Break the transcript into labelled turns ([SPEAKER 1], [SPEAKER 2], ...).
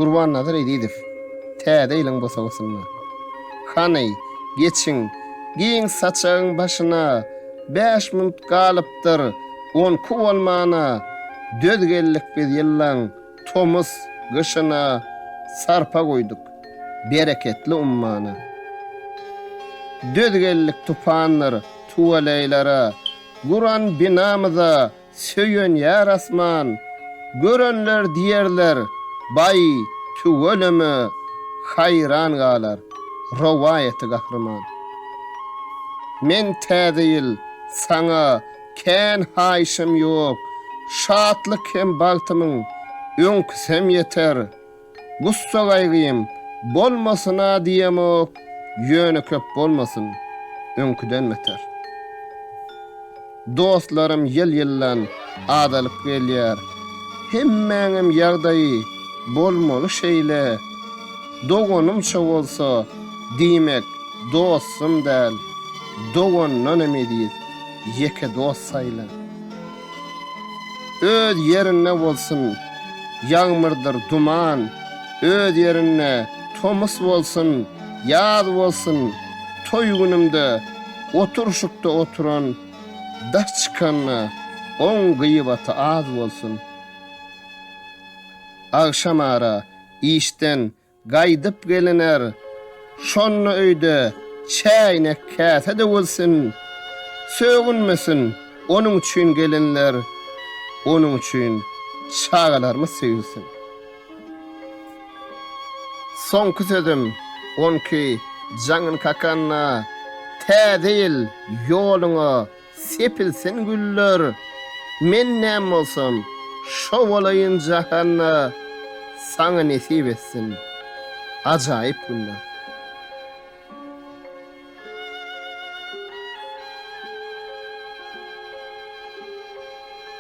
[SPEAKER 1] Gurban Nazır Edidif. Täze ýylyň bosagysyna. Hany, geçiň, giň saçagyň başyna 5 minut galypdyr. 10 ku bolmana dödgellik biz ýyllaň tomuz gyşyna sarpa goýduk. Bereketli ummana. Dödgellik tufanlar, tuwaleylara, Guran binamyza söýen ýar asman, görenler diýerler, bay tüwelemi hayran galar, rowaýaty gahrman. Men täze ýyl saňa kän haýşym ýok, şatlyk hem bagtymyň öňküsem ýeter. Gussa gaýgym bolmasyna diýemok, ýöne köp bolmasyn, öňküden meter. Dostlarym ýyl-ýyllan adalyp gelýär. Hemmäňem ýagdaýy bolmaly şeýle. Dogonumça bolsa diýmek dostum däl. Dogondan emediýiz, ýeke dost saýla. Öz ýerine bolsyn, ýağmyrdyr duman. Öz ýerine tomus bolsyn, ýaz bolsyn. Toý günümde oturşykda oturan daş çykanna oň gıybaty az bolsun. Akşam ara işten gaýdyp gelener, şonny öýde çäýnek käse de bolsun. Sögünmesin onuň üçin gelenler, onuň üçin çagalarmy seýilsin. Soňky sözüm onki jaňyn kakanna täze ýyl ýoluňa sepilsin güller. Men näme bolsam şo bolayın jahanna saňa nesip etsin. Ajaýyp günler.